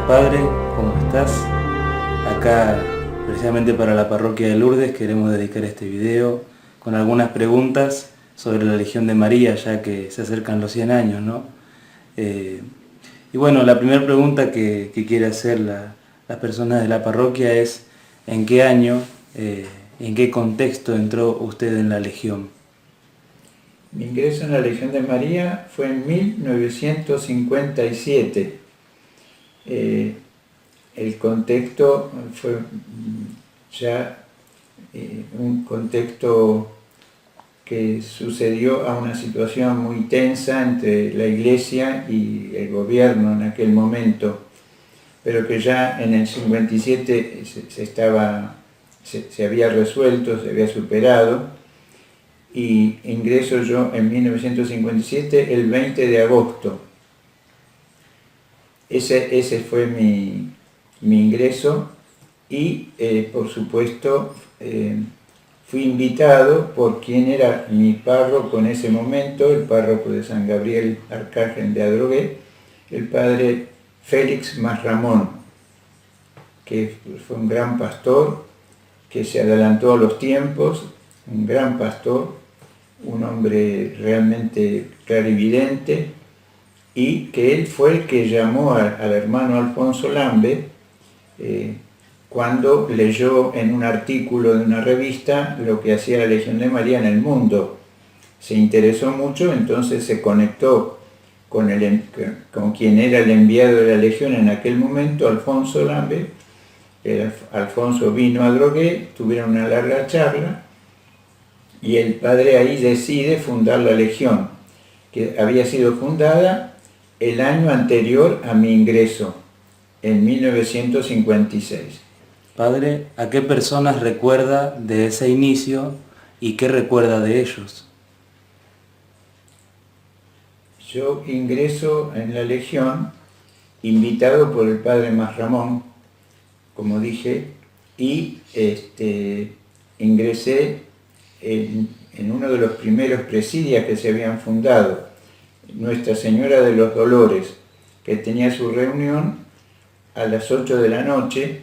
Padre, ¿cómo estás? Acá, precisamente para la parroquia de Lourdes, queremos dedicar este video con algunas preguntas sobre la Legión de María, ya que se acercan los 100 años, ¿no? Y bueno, la primera pregunta que quiere hacer las personas de la parroquia es ¿en qué año, en qué contexto entró usted en la Legión? Mi ingreso en la Legión de María fue en 1957. El contexto fue ya un contexto que sucedió a una situación muy tensa entre la Iglesia y el gobierno en aquel momento, pero que ya en el 57 se había resuelto, se había superado, y ingreso yo en 1957 el 20 de agosto. Ese fue mi ingreso y por supuesto fui invitado por quien era mi párroco en ese momento, el párroco de San Gabriel Arcángel de Adrogué, el padre Félix Masramón, que fue un gran pastor, que se adelantó a los tiempos, un gran pastor, un hombre realmente clarividente, y que él fue el que llamó al hermano Alfonso Lambe cuando leyó en un artículo de una revista lo que hacía la Legión de María en el mundo. Se interesó mucho, entonces se conectó con quien era el enviado de la Legión en aquel momento, Alfonso Lambe. Alfonso vino a Adrogué, tuvieron una larga charla, y el padre ahí decide fundar la Legión, que había sido fundada el año anterior a mi ingreso, en 1956. Padre, ¿a qué personas recuerda de ese inicio y qué recuerda de ellos? Yo ingreso en la Legión invitado por el padre Masramón, como dije, y ingresé en uno de los primeros presidios que se habían fundado, Nuestra Señora de los Dolores, que tenía su reunión a las 8 de la noche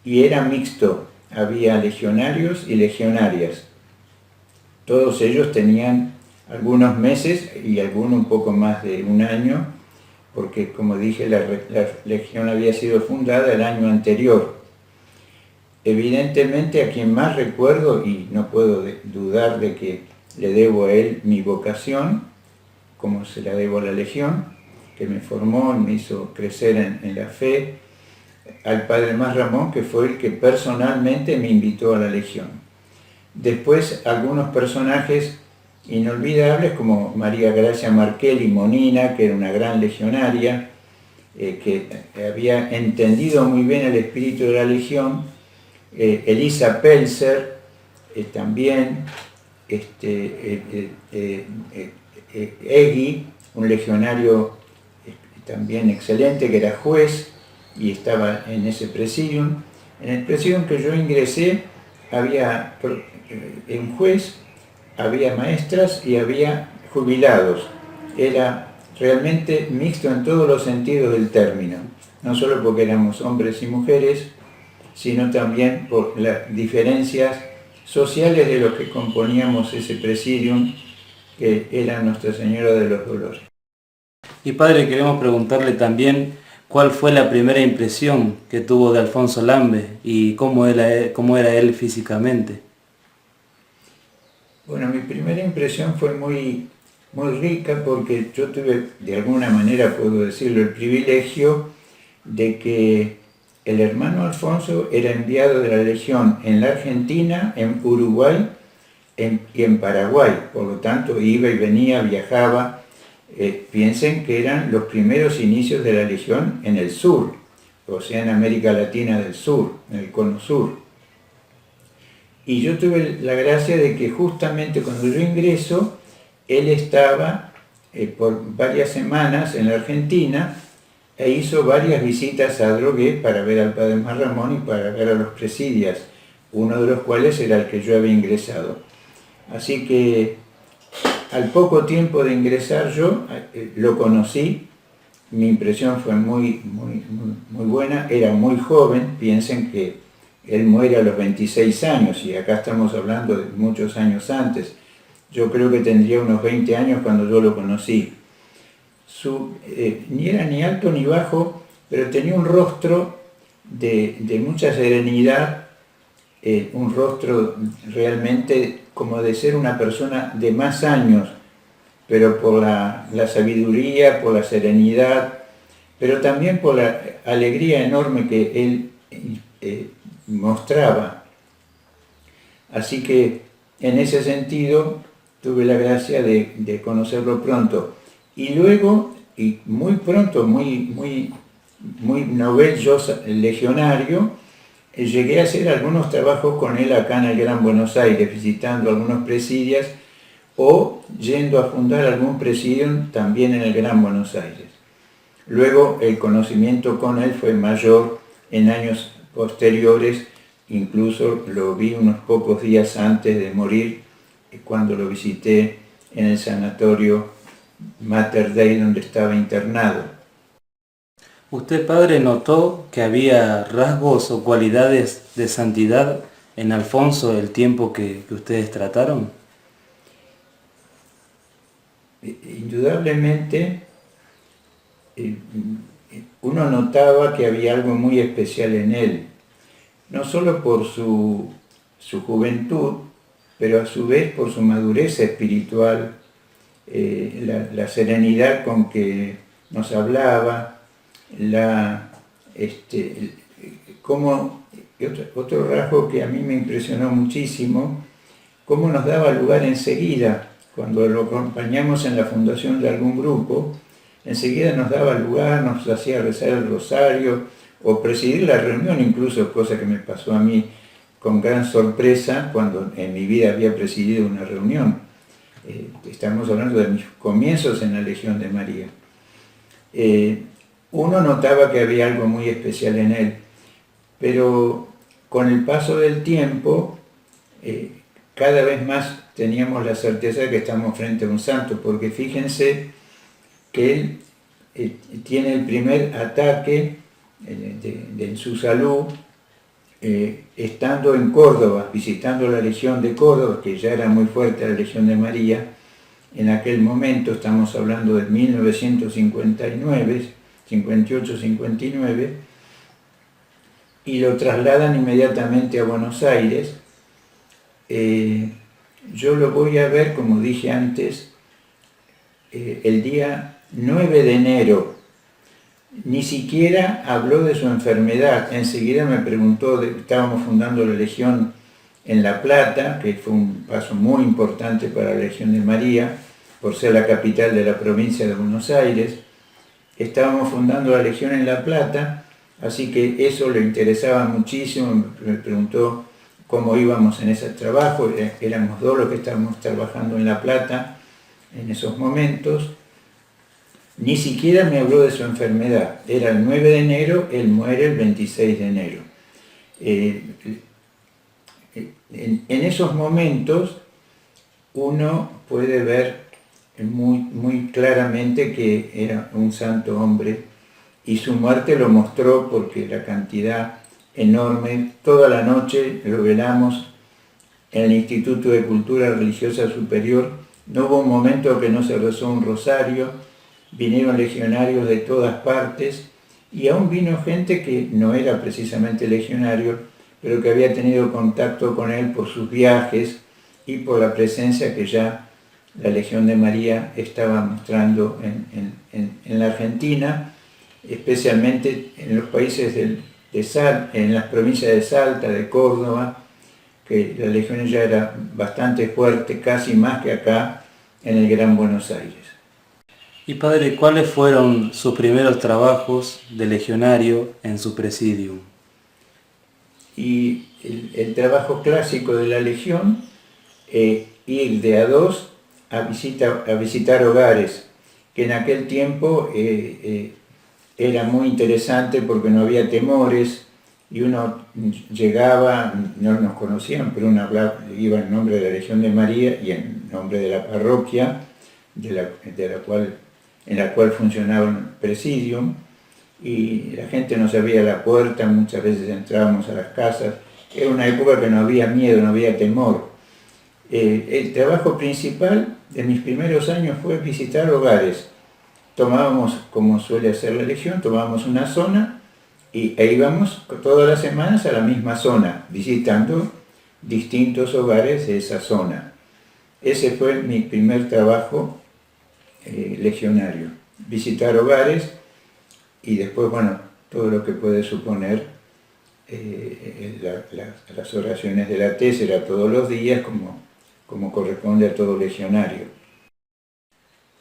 y era mixto, había legionarios y legionarias. Todos ellos tenían algunos meses y algunos un poco más de un año, porque como dije, la Legión había sido fundada el año anterior. Evidentemente a quien más recuerdo, y no puedo dudar de que le debo a él mi vocación, como se la debo a la Legión, que me formó, me hizo crecer en la fe, al padre Masramón, que fue el que personalmente me invitó a la Legión. Después algunos personajes inolvidables como María Gracia Markelli Monina, que era una gran legionaria, que había entendido muy bien el espíritu de la Legión, Elisa Pelzer, también Egui, un legionario también excelente, que era juez y estaba en ese presidium. En el presidium que yo ingresé había un juez, había maestras y había jubilados. Era realmente mixto en todos los sentidos del término, no solo porque éramos hombres y mujeres, sino también por las diferencias sociales de los que componíamos ese presidium, que era Nuestra Señora de los Dolores. Y padre, queremos preguntarle también cuál fue la primera impresión que tuvo de Alfonso Lambe y cómo era él físicamente. Bueno, mi primera impresión fue muy rica, porque yo tuve, de alguna manera puedo decirlo, el privilegio de que el hermano Alfonso era enviado de la Legión en la Argentina, en Uruguay y en Paraguay. Por lo tanto, iba y venía, viajaba. Piensen que eran los primeros inicios de la Legión en el sur, o sea, en América Latina del Sur, en el cono sur. Y yo tuve la gracia de que justamente cuando yo ingreso, él estaba por varias semanas en la Argentina, e hizo varias visitas a Adrogué para ver al padre Masramón y para ver a los presidios, uno de los cuales era el que yo había ingresado. Así que al poco tiempo de ingresar yo lo conocí, mi impresión fue muy buena. Era muy joven, piensen que él muere a los 26 años y acá estamos hablando de muchos años antes. Yo creo que tendría unos 20 años cuando yo lo conocí. Ni era ni alto ni bajo, pero tenía un rostro de mucha serenidad, un rostro realmente como de ser una persona de más años, pero por la sabiduría, por la serenidad, pero también por la alegría enorme que él mostraba. Así que en ese sentido tuve la gracia de conocerlo pronto. Y luego, y muy pronto, muy novel, yo legionario, llegué a hacer algunos trabajos con él acá en el Gran Buenos Aires, visitando algunos presidios o yendo a fundar algún presidio también en el Gran Buenos Aires. Luego el conocimiento con él fue mayor en años posteriores, incluso lo vi unos pocos días antes de morir, cuando lo visité en el sanatorio Mater Dei donde estaba internado. ¿Usted, padre, notó que había rasgos o cualidades de santidad en Alfonso el tiempo que ustedes trataron? Indudablemente, uno notaba que había algo muy especial en él, no solo por su juventud, pero a su vez por su madurez espiritual, la serenidad con que nos hablaba, otro rasgo que a mí me impresionó muchísimo, cómo nos daba lugar enseguida, cuando lo acompañamos en la fundación de algún grupo, enseguida nos daba lugar, nos hacía rezar el rosario, o presidir la reunión incluso, cosa que me pasó a mí con gran sorpresa cuando en mi vida había presidido una reunión. Estamos hablando de mis comienzos en la Legión de María. Uno notaba que había algo muy especial en él, pero con el paso del tiempo, cada vez más teníamos la certeza de que estamos frente a un santo, porque fíjense que él tiene el primer ataque en su salud, estando en Córdoba, visitando la Legión de Córdoba, que ya era muy fuerte la Legión de María. En aquel momento, estamos hablando de 1959, 58-59, y lo trasladan inmediatamente a Buenos Aires. Yo lo voy a ver, como dije antes, el día 9 de enero. Ni siquiera habló de su enfermedad. Enseguida me preguntó, estábamos fundando la Legión en La Plata, que fue un paso muy importante para la Legión de María, por ser la capital de la provincia de Buenos Aires. Estábamos fundando la Legión en La Plata, así que eso le interesaba muchísimo. Me preguntó cómo íbamos en ese trabajo. Éramos dos los que estábamos trabajando en La Plata en esos momentos. Ni siquiera me habló de su enfermedad. Era el 9 de enero, él muere el 26 de enero. En esos momentos uno puede ver muy claramente que era un santo hombre, y su muerte lo mostró, porque la cantidad enorme, toda la noche lo velamos en el Instituto de Cultura Religiosa Superior. No hubo un momento que no se rezó un rosario. Vinieron legionarios de todas partes, y aún vino gente que no era precisamente legionario, pero que había tenido contacto con él por sus viajes y por la presencia que ya la Legión de María estaba mostrando en la Argentina, especialmente en los países en las provincias de Salta, de Córdoba, que la Legión ya era bastante fuerte, casi más que acá en el Gran Buenos Aires. Y padre, ¿cuáles fueron sus primeros trabajos de legionario en su presidium? Y el trabajo clásico de la Legión, ir de a dos a visitar hogares, que en aquel tiempo era muy interesante porque no había temores, y uno llegaba, no nos conocían, pero uno iba en nombre de la Legión de María y en nombre de la parroquia, de la cual en la cual funcionaba un presidium, y la gente no sabía la puerta, muchas veces entrábamos a las casas. Era una época que no había miedo, no había temor. El trabajo principal de mis primeros años fue visitar hogares. Tomábamos, como suele hacer la Legión, tomábamos una zona e íbamos todas las semanas a la misma zona, visitando distintos hogares de esa zona. Ese fue mi primer trabajo legionario, visitar hogares y después, bueno, todo lo que puede suponer las oraciones de la tésera todos los días, como corresponde a todo legionario.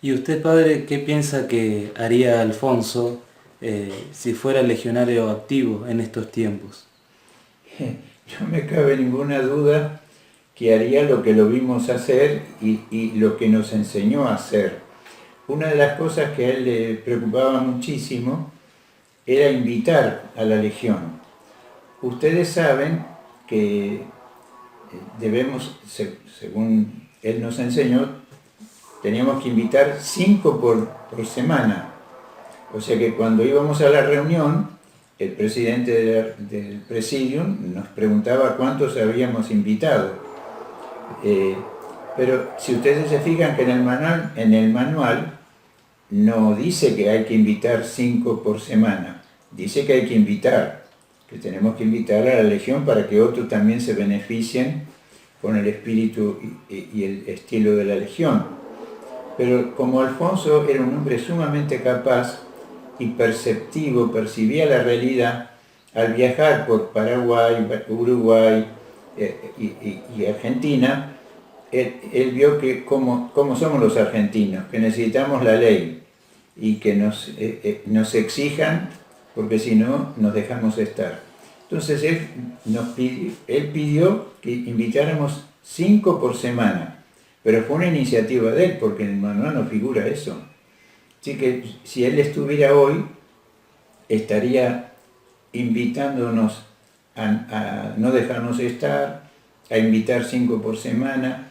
¿Y usted, padre, qué piensa que haría Alfonso si fuera legionario activo en estos tiempos? No me cabe ninguna duda que haría lo que lo vimos hacer y lo que nos enseñó a hacer. Una de las cosas que a él le preocupaba muchísimo era invitar a la Legión. Ustedes saben que debemos, según él nos enseñó, teníamos que invitar 5 por semana. O sea que cuando íbamos a la reunión, el presidente del Presidium nos preguntaba cuántos habíamos invitado. Pero si ustedes se fijan que en el manual no dice que hay que invitar 5 por semana, dice que hay que invitar, que tenemos que invitar a la Legión para que otros también se beneficien con el espíritu y el estilo de la Legión. Pero como Alfonso era un hombre sumamente capaz y perceptivo, percibía la realidad, al viajar por Paraguay, Uruguay y Argentina, él vio que como somos los argentinos, que necesitamos la ley y que nos exijan, porque si no nos dejamos estar. Entonces él pidió que invitáramos 5 por semana, pero fue una iniciativa de él, porque en el manual no figura eso. Así que si él estuviera hoy, estaría invitándonos a no dejarnos estar, a invitar 5 por semana,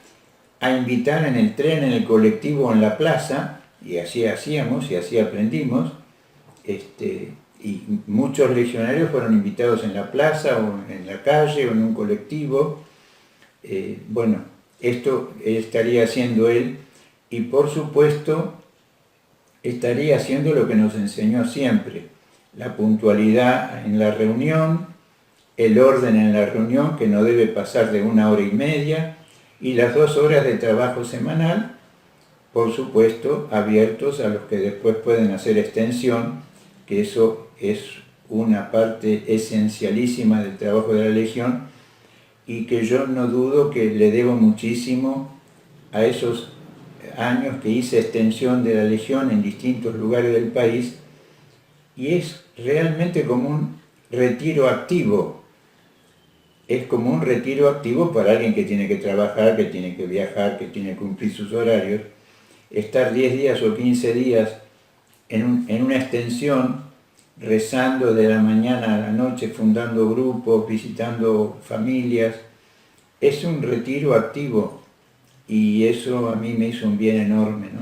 a invitar en el tren, en el colectivo, en la plaza, y así hacíamos y así aprendimos, y muchos legionarios fueron invitados en la plaza o en la calle o en un colectivo. Bueno, esto estaría haciendo él y por supuesto estaría haciendo lo que nos enseñó siempre, la puntualidad en la reunión, el orden en la reunión que no debe pasar de 1 hora y media y las 2 horas de trabajo semanal, por supuesto abiertos a los que después pueden hacer extensión, que eso es una parte esencialísima del trabajo de la Legión y que yo no dudo que le debo muchísimo a esos años que hice extensión de la Legión en distintos lugares del país, y es realmente como un retiro activo. Es como un retiro activo para alguien que tiene que trabajar, que tiene que viajar, que tiene que cumplir sus horarios. Estar 10 días o 15 días en una extensión, rezando de la mañana a la noche, fundando grupos, visitando familias, es un retiro activo. Y eso a mí me hizo un bien enorme, ¿no?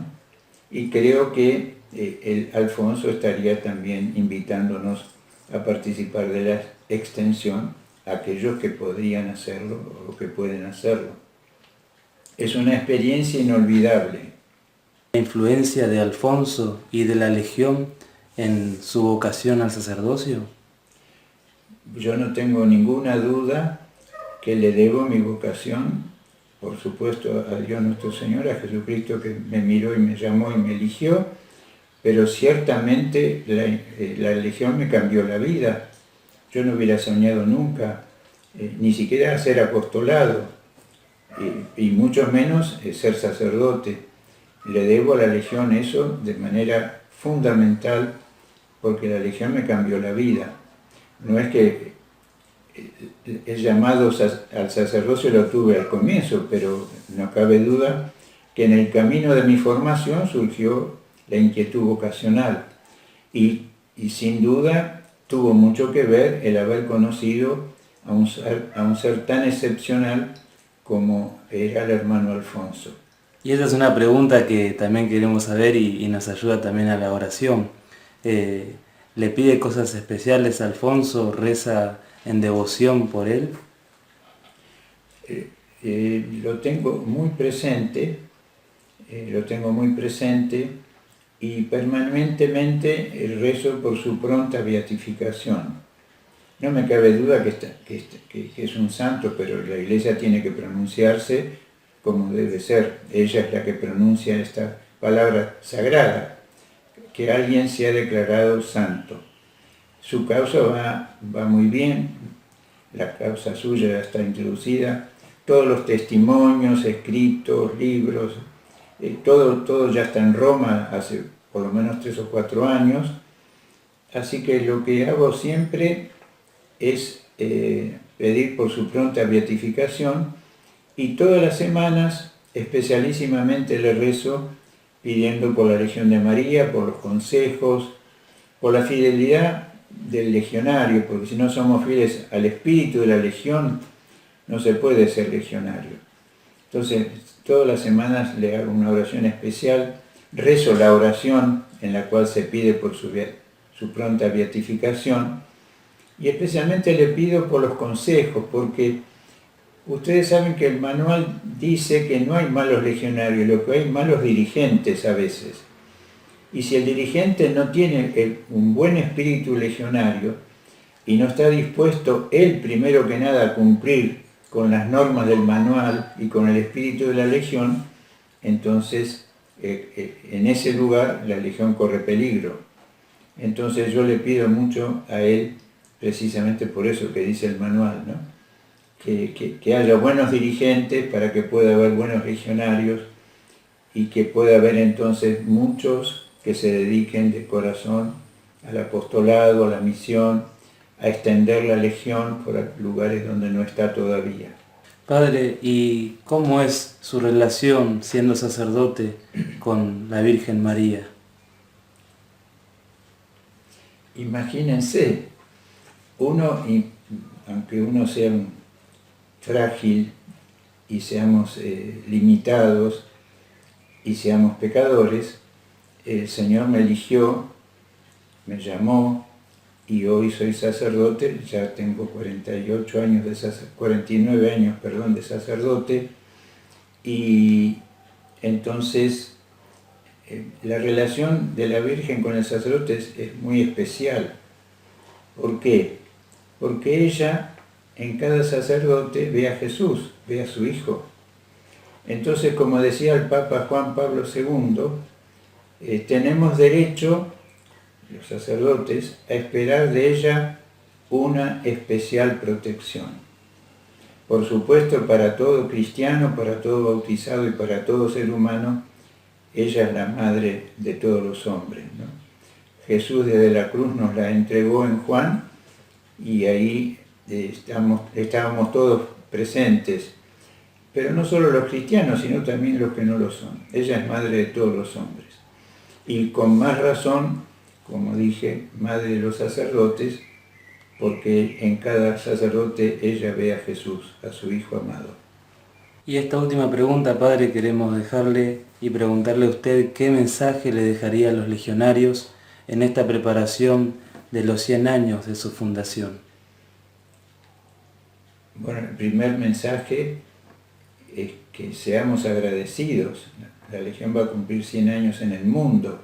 Y creo que el Alfonso estaría también invitándonos a participar de la extensión, aquellos que podrían hacerlo o que pueden hacerlo. Es una experiencia inolvidable. ¿La influencia de Alfonso y de la Legión en su vocación al sacerdocio? Yo no tengo ninguna duda que le debo mi vocación, por supuesto, a Dios nuestro Señor, a Jesucristo que me miró y me llamó y me eligió, pero ciertamente la Legión me cambió la vida. Yo no hubiera soñado nunca, ni siquiera ser apostolado, y mucho menos ser sacerdote. Le debo a la Legión eso de manera fundamental, porque la Legión me cambió la vida. No es que el llamado al sacerdocio lo tuve al comienzo, pero no cabe duda que en el camino de mi formación surgió la inquietud vocacional y sin duda tuvo mucho que ver el haber conocido a un ser tan excepcional como era el hermano Alfonso. Y esa es una pregunta que también queremos saber y nos ayuda también a la oración. ¿Le pide cosas especiales a Alfonso? ¿Reza en devoción por él? Lo tengo muy presente, y permanentemente rezo por su pronta beatificación. No me cabe duda que es un santo, pero la Iglesia tiene que pronunciarse como debe ser. Ella es la que pronuncia esta palabra sagrada, que alguien se ha declarado santo. Su causa va muy bien, la causa suya ya está introducida, todos los testimonios, escritos, libros, todo ya está en Roma hace por lo menos 3 o 4 años, así que lo que hago siempre es pedir por su pronta beatificación, y todas las semanas especialísimamente le rezo pidiendo por la Legión de María, por los consejos, por la fidelidad del legionario, porque si no somos fieles al espíritu de la legión, no se puede ser legionario. Entonces, todas las semanas le hago una oración especial, rezo la oración en la cual se pide por su pronta beatificación, y especialmente le pido por los consejos, porque ustedes saben que el manual dice que no hay malos legionarios, lo que hay malos dirigentes a veces. Y si el dirigente no tiene un buen espíritu legionario y no está dispuesto él primero que nada a cumplir con las normas del manual y con el espíritu de la legión, entonces en ese lugar la legión corre peligro. Entonces yo le pido mucho a él, precisamente por eso que dice el manual, ¿no? Que haya buenos dirigentes para que pueda haber buenos legionarios y que pueda haber entonces muchos que se dediquen de corazón al apostolado, a la misión, a extender la legión por lugares donde no está todavía. Padre, ¿y cómo es su relación siendo sacerdote con la Virgen María? Imagínense, aunque uno sea frágil y seamos limitados y seamos pecadores, el Señor me eligió, me llamó, y hoy soy sacerdote, ya tengo 49 años de sacerdote, y entonces la relación de la Virgen con el sacerdote es muy especial. ¿Por qué? Porque ella en cada sacerdote ve a Jesús, ve a su Hijo. Entonces, como decía el Papa Juan Pablo II, tenemos derecho, los sacerdotes, a esperar de ella una especial protección. Por supuesto, para todo cristiano, para todo bautizado y para todo ser humano, ella es la madre de todos los hombres, ¿no? Jesús desde la cruz nos la entregó en Juan, y ahí estábamos todos presentes, pero no solo los cristianos, sino también los que no lo son. Ella es madre de todos los hombres. Y con más razón, como dije, madre de los sacerdotes, porque en cada sacerdote ella ve a Jesús, a su Hijo amado. Y esta última pregunta, Padre, queremos dejarle y preguntarle a usted qué mensaje le dejaría a los legionarios en esta preparación de los 100 años de su fundación. Bueno, el primer mensaje es que seamos agradecidos. La Legión va a cumplir 100 años en el mundo.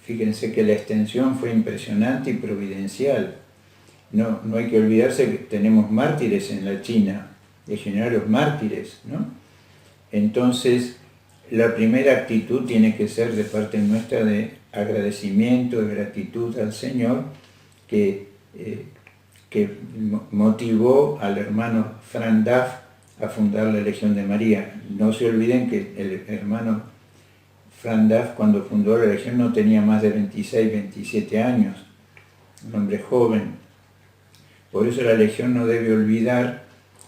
Fíjense que la extensión fue impresionante y providencial. No hay que olvidarse que tenemos mártires en la China, legionarios mártires, ¿no? Entonces, la primera actitud tiene que ser de parte nuestra de agradecimiento, de gratitud al Señor, que motivó al hermano Franz Daff a fundar la Legión de María. No se olviden que el hermano Franz Daff, cuando fundó la Legión, no tenía más de 26, 27 años, un hombre joven. Por eso la Legión no debe olvidar,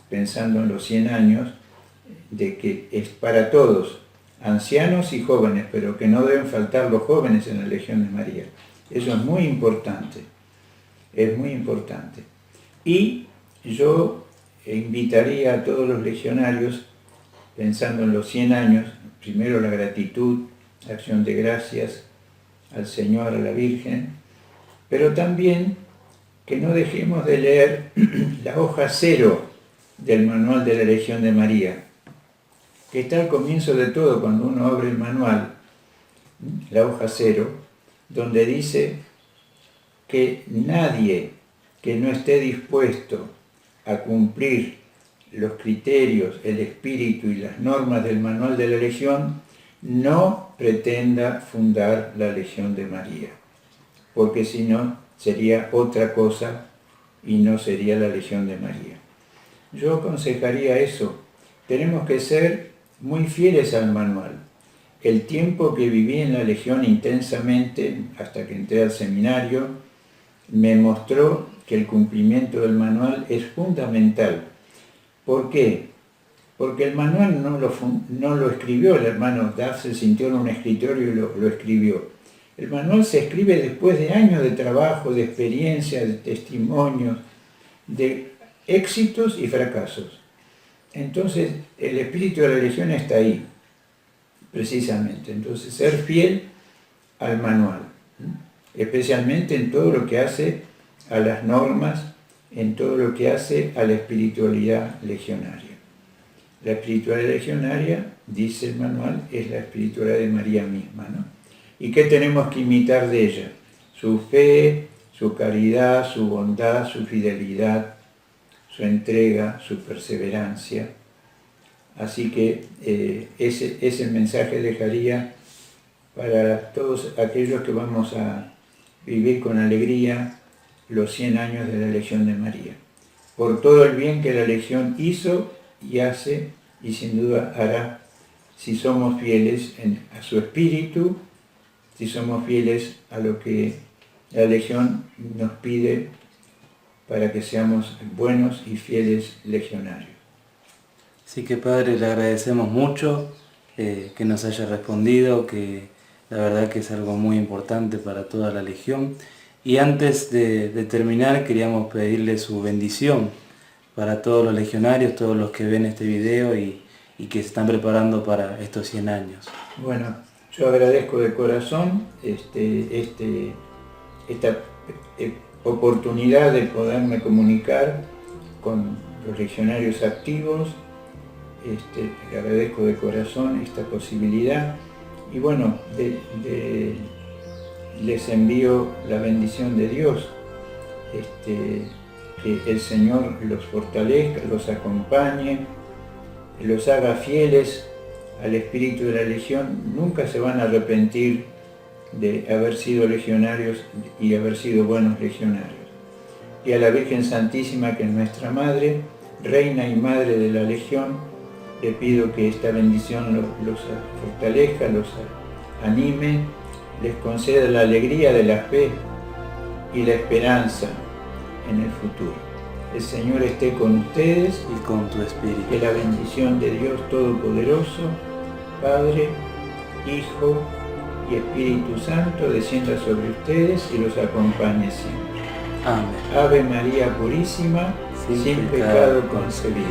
pensando en los 100 años, de que es para todos, ancianos y jóvenes, pero que no deben faltar los jóvenes en la Legión de María. Eso es muy importante, es muy importante. Y yo invitaría a todos los legionarios pensando en los 100 años, primero la gratitud, la acción de gracias al Señor, a la Virgen, pero también que no dejemos de leer la hoja 0 del manual de la Legión de María, que está al comienzo de todo, cuando uno abre el manual, la hoja 0, donde dice que nadie que no esté dispuesto a cumplir los criterios, el espíritu y las normas del manual de la Legión no pretenda fundar la Legión de María, porque si no sería otra cosa y no sería la Legión de María. Yo aconsejaría eso. Tenemos que ser muy fieles al manual. El tiempo que viví en la Legión intensamente, hasta que entré al seminario, me mostró que el cumplimiento del manual es fundamental. ¿Por qué? Porque el manual no lo escribió el hermano Duff, se sintió en un escritorio y lo escribió. El manual se escribe después de años de trabajo, de experiencia, de testimonios, de éxitos y fracasos. Entonces, el espíritu de la Legión está ahí, precisamente. Entonces, ser fiel al manual, especialmente en todo lo que hace a las normas, en todo lo que hace a la espiritualidad legionaria. La espiritualidad legionaria, dice el manual, es la espiritualidad de María misma, ¿no? ¿Y qué tenemos que imitar de ella? Su fe, su caridad, su bondad, su fidelidad, su entrega, su perseverancia. Así que ese mensaje dejaría para todos aquellos que vamos a vivir con alegría los 100 años de la Legión de María. Por todo el bien que la Legión hizo y hace, y sin duda hará, si somos fieles a su espíritu, si somos fieles a lo que la Legión nos pide para que seamos buenos y fieles legionarios. Así que Padre, le agradecemos mucho que nos haya respondido, que la verdad que es algo muy importante para toda la Legión. Y antes de terminar, queríamos pedirle su bendición para todos los legionarios, todos los que ven este video y que se están preparando para estos 100 años. Bueno, yo agradezco de corazón esta oportunidad de poderme comunicar con los legionarios activos. Le agradezco de corazón esta posibilidad y bueno, les envío la bendición de Dios, que el Señor los fortalezca, los acompañe, los haga fieles al espíritu de la Legión. Nunca se van a arrepentir de haber sido legionarios y haber sido buenos legionarios. Y a la Virgen Santísima, que es nuestra Madre, Reina y Madre de la Legión, le pido que esta bendición los fortalezca, los anime, les conceda la alegría de la fe y la esperanza en el futuro. El Señor esté con ustedes y con tu espíritu. Que la bendición de Dios Todopoderoso, Padre, Hijo y Espíritu Santo descienda sobre ustedes y los acompañe siempre. Amén. Ave María Purísima, sin pecado concebida.